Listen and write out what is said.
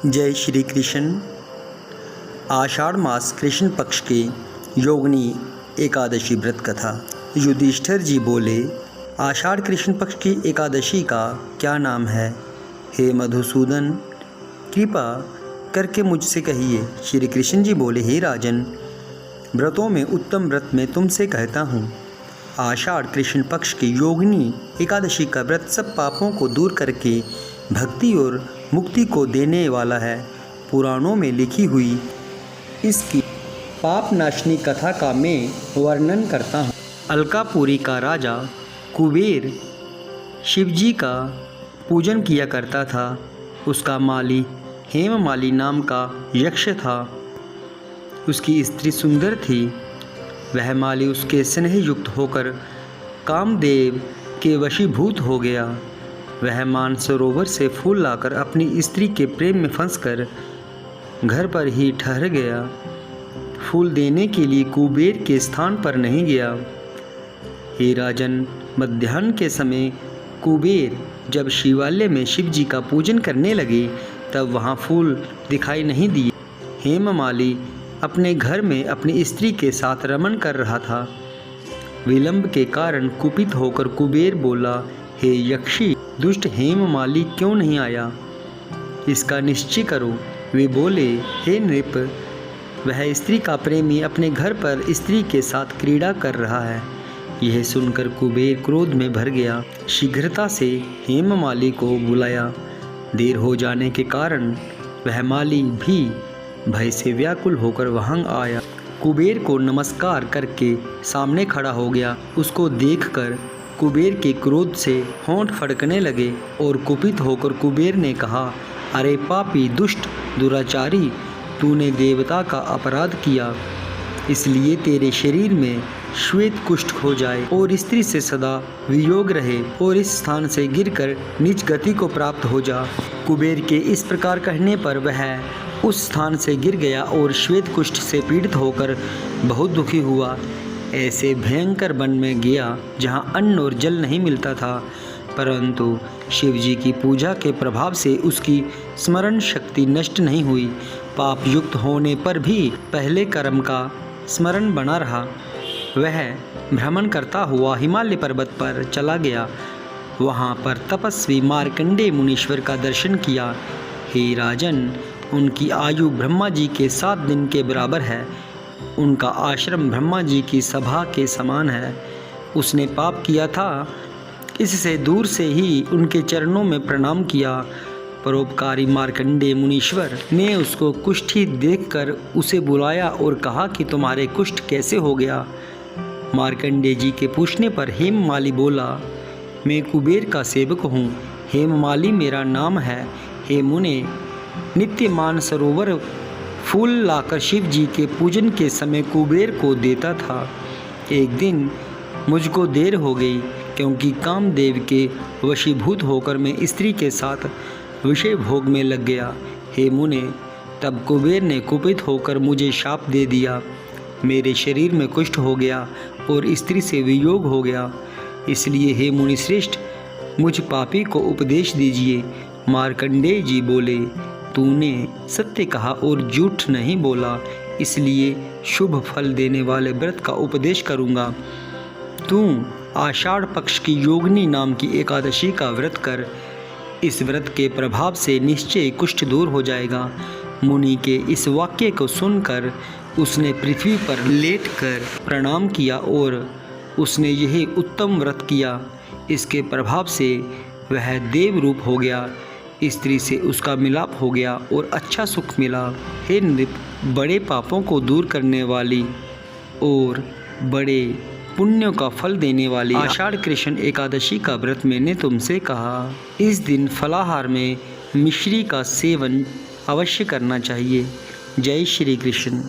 जय श्री कृष्ण। आषाढ़ मास कृष्ण पक्ष के योगिनी एकादशी व्रत कथा। युधिष्ठिर जी बोले, आषाढ़ कृष्ण पक्ष की एकादशी का क्या नाम है? हे मधुसूदन, कृपा करके मुझसे कहिए। श्री कृष्ण जी बोले, हे राजन, व्रतों में उत्तम व्रत मैं तुमसे कहता हूँ। आषाढ़ कृष्ण पक्ष की योगिनी एकादशी का व्रत सब पापों को दूर करके भक्ति और मुक्ति को देने वाला है। पुराणों में लिखी हुई इसकी पाप नाशनी कथा का मैं वर्णन करता हूँ। अलकापुरी का राजा कुबेर शिवजी का पूजन किया करता था। उसका माली हेममाली नाम का यक्ष था। उसकी स्त्री सुंदर थी। वह माली उसके स्नेह युक्त होकर कामदेव के वशीभूत हो गया। वह मानसरोवर से फूल लाकर अपनी स्त्री के प्रेम में फंसकर घर पर ही ठहर गया। फूल देने के लिए कुबेर के स्थान पर नहीं गया। हे राजन, मध्याह्न के समय कुबेर जब शिवालय में शिव जी का पूजन करने लगे तब वहाँ फूल दिखाई नहीं दिए। हेममाली अपने घर में अपनी स्त्री के साथ रमन कर रहा था। विलंब के कारण कुपित होकर कुबेर बोला, हे यक्षी, दुष्ट हेममाली क्यों नहीं आया? इसका निश्चय करो। वे बोले, हे नृप, वह स्त्री का प्रेमी अपने घर पर स्त्री के साथ क्रीड़ा कर रहा है। यह सुनकर कुबेर क्रोध में भर गया। शीघ्रता से हेममाली को बुलाया। देर हो जाने के कारण वह माली भी भय से व्याकुल होकर वहां आया। कुबेर को नमस्कार करके सामने खड़ा हो गया। उसको देखकर कुबेर के क्रोध से होंठ फड़कने लगे और कुपित होकर कुबेर ने कहा, अरे पापी, दुष्ट, दुराचारी, तूने देवता का अपराध किया, इसलिए तेरे शरीर में श्वेत कुष्ठ हो जाए और स्त्री से सदा वियोग रहे और इस स्थान से गिरकर नीच गति को प्राप्त हो जा। कुबेर के इस प्रकार कहने पर वह उस स्थान से गिर गया और श्वेत कुष्ठ से पीड़ित होकर बहुत दुखी हुआ। ऐसे भयंकर वन में गया जहाँ अन्न और जल नहीं मिलता था, परंतु शिव जी की पूजा के प्रभाव से उसकी स्मरण शक्ति नष्ट नहीं हुई। पाप युक्त होने पर भी पहले कर्म का स्मरण बना रहा। वह भ्रमण करता हुआ हिमालय पर्वत पर चला गया। वहाँ पर तपस्वी मार्कंडेय मुनीश्वर का दर्शन किया। हे राजन, उनकी आयु ब्रह्मा जी के 7 दिन के बराबर है। उनका आश्रम ब्रह्मा जी की सभा के समान है। उसने पाप किया था, इससे दूर से ही उनके चरणों में प्रणाम किया। परोपकारी मार्कंडेय मुनीश्वर ने उसको कुष्ठी देखकर उसे बुलाया और कहा कि तुम्हारे कुष्ठ कैसे हो गया? मार्कंडेय जी के पूछने पर हेममाली बोला, मैं कुबेर का सेवक हूँ। हेममाली मेरा नाम है। हे मुने, नित्य मानसरोवर फूल लाकर शिव जी के पूजन के समय कुबेर को देता था। एक दिन मुझको देर हो गई क्योंकि कामदेव के वशीभूत होकर मैं स्त्री के साथ विषय भोग में लग गया। हे मुने, तब कुबेर ने कुपित होकर मुझे शाप दे दिया। मेरे शरीर में कुष्ठ हो गया और स्त्री से वियोग हो गया। इसलिए हे मुनि श्रेष्ठ, मुझ पापी को उपदेश दीजिए। मार्कंडेय जी बोले, तूने सत्य कहा और झूठ नहीं बोला, इसलिए शुभ फल देने वाले व्रत का उपदेश करूँगा। तू आषाढ़ पक्ष की योगिनी नाम की एकादशी का व्रत कर। इस व्रत के प्रभाव से निश्चय कुष्ठ दूर हो जाएगा। मुनि के इस वाक्य को सुनकर उसने पृथ्वी पर लेटकर प्रणाम किया और उसने यही उत्तम व्रत किया। इसके प्रभाव से वह देव रूप हो गया। स्त्री से उसका मिलाप हो गया और अच्छा सुख मिला। हे नृप, बड़े पापों को दूर करने वाली और बड़े पुण्यों का फल देने वाली आषाढ़ कृष्ण एकादशी का व्रत मैंने तुमसे कहा। इस दिन फलाहार में मिश्री का सेवन अवश्य करना चाहिए। जय श्री कृष्ण।